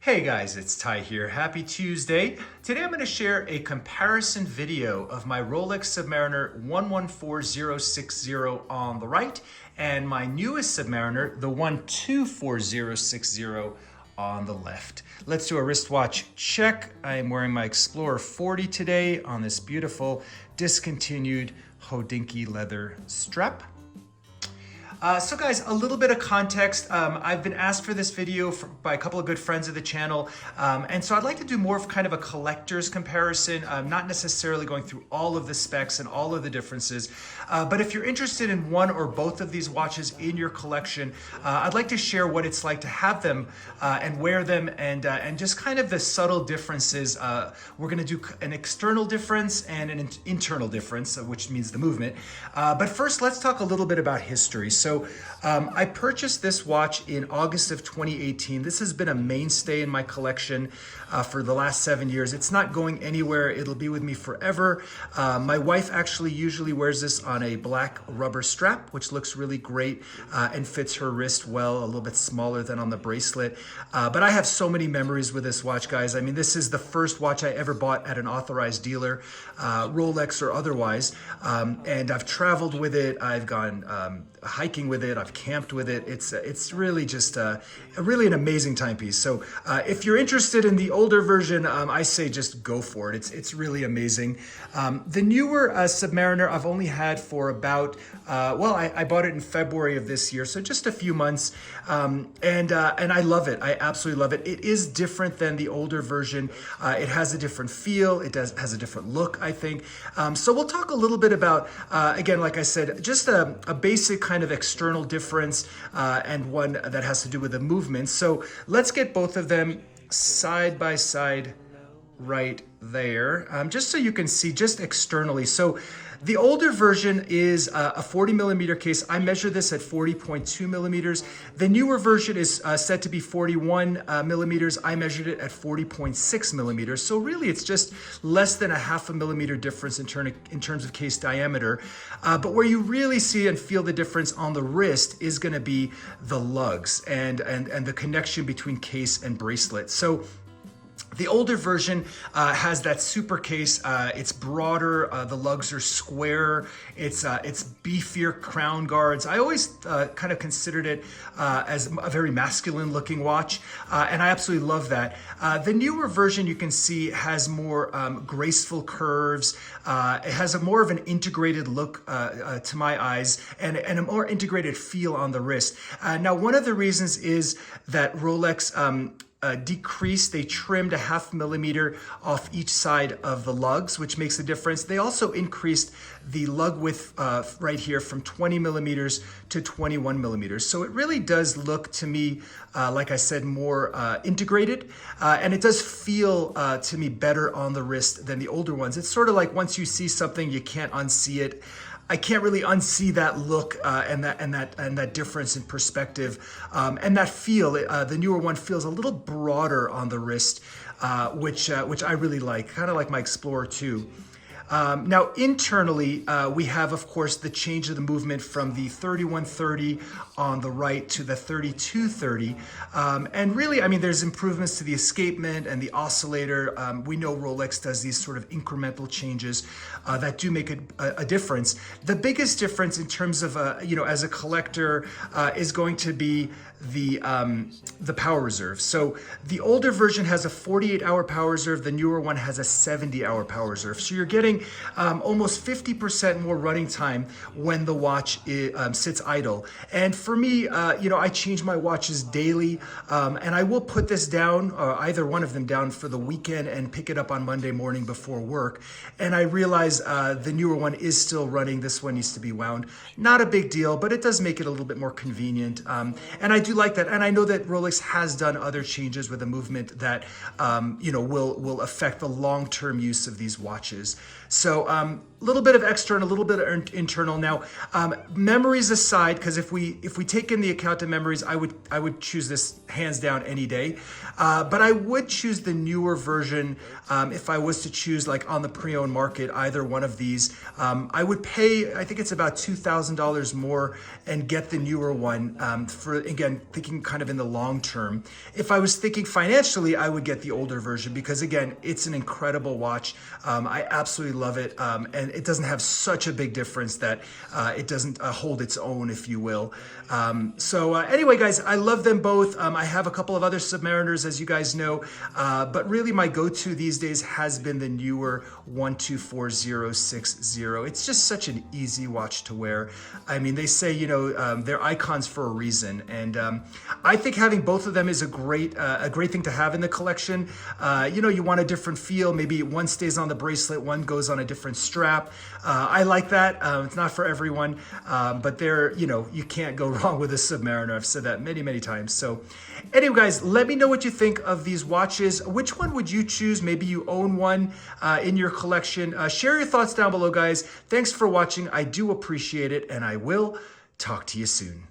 Hey guys, it's Ty here. Happy Tuesday. Today I'm going to share a comparison video of my Rolex Submariner 114060 on the right and my newest Submariner, the 124060 on the left. Let's do a wristwatch check. I am wearing my Explorer 40 today on this beautiful discontinued Hodinkee leather strap. So guys, a little bit of context. I've been asked for this video by a couple of good friends of the channel. And so I'd like to do more of kind of a collector's comparison, not necessarily going through all of the specs and all of the differences. But if you're interested in one or both of these watches in your collection, I'd like to share what it's like to have them and wear them and just kind of the subtle differences. We're gonna do an external difference and an internal difference, which means the movement. But first, let's talk a little bit about history. So I purchased this watch in August of 2018. This has been a mainstay in my collection for the last 7 years. It's not going anywhere. It'll be with me forever. My wife actually usually wears this on a black rubber strap, which looks really great and fits her wrist well, a little bit smaller than on the bracelet. But I have so many memories with this watch, guys. I mean, this is the first watch I ever bought at an authorized dealer, Rolex or otherwise. And I've traveled with it. I've gone hiking with it. I've camped with it. It's really just really an amazing timepiece. So if you're interested in the older version, I say just go for it. It's really amazing. The newer Submariner I've only had for about, I bought it in February of this year, so just a few months. And I love it. I absolutely love it. It is different than the older version. It has a different feel. It has a different look, I think. So we'll talk a little bit about, again, like I said, just a basic kind of external difference and one that has to do with the movement. So let's get both of them side by side right there, just so you can see just externally. So the older version is a 40 millimeter case. I measure this at 40.2 millimeters. The newer version is said to be 41 millimeters. I measured it at 40.6 millimeters. So really it's just less than a half a millimeter difference in terms of case diameter. But where you really see and feel the difference on the wrist is gonna be the lugs and the connection between case and bracelet. So the older version has that super case. It's broader. The lugs are square. It's beefier crown guards. I always kind of considered it as a very masculine looking watch, and I absolutely love that. The newer version, you can see, has more graceful curves. It has a more of an integrated look to my eyes and a more integrated feel on the wrist. Now, one of the reasons is that Rolex decreased, they trimmed a half millimeter off each side of the lugs, which makes a difference. They also increased the lug width right here from 20 millimeters to 21 millimeters. So it really does look to me, like I said, more integrated, and it does feel to me better on the wrist than the older ones. It's sort of like once you see something, you can't unsee it. I can't really unsee that look and that difference in perspective and that feel. The newer one feels a little broader on the wrist, which I really like, kind of like my Explorer 2. Now, internally, we have, of course, the change of the movement from the 3130 on the right to the 3230. And really, I mean, there's improvements to the escapement and the oscillator. We know Rolex does these sort of incremental changes that do make a difference. The biggest difference in terms of, as a collector is going to be the power reserve. So the older version has a 48-hour power reserve. The newer one has a 70-hour power reserve. So you're getting almost 50% more running time when the watch sits idle. And for me, I change my watches daily, and I will put this down, either one of them down for the weekend and pick it up on Monday morning before work. And I realize the newer one is still running. This one needs to be wound. Not a big deal, but it does make it a little bit more convenient. And I do like that. And I know that Rolex has done other changes with the movement that, will affect the long-term use of these watches. So a little bit of external, a little bit of internal. Now, memories aside, because if we take in the account of memories, I would choose this hands down any day. But I would choose the newer version if I was to choose, like on the pre-owned market, either one of these. I would pay, I think it's about $2,000 more and get the newer one for, again, again, thinking kind of in the long term. If I was thinking financially, I would get the older version because again, it's an incredible watch. I absolutely love it. And it doesn't have such a big difference that it doesn't hold its own, if you will. Anyway, guys, I love them both. I have a couple of other Submariners, as you guys know, but really my go-to these days has been the newer 124060. It's just such an easy watch to wear. I mean, they say, you know, they're icons for a reason. And I think having both of them is a great thing to have in the collection. You know, you want a different feel. Maybe one stays on the bracelet, one goes on a different strap. I like that. It's not for everyone, but they're, you know, you can't go wrong with a Submariner. I've said that many, many times. So anyway, guys, let me know what you think of these watches. Which one would you choose? Maybe you own one in your collection. Share your thoughts down below, guys. Thanks for watching. I do appreciate it, and I will talk to you soon.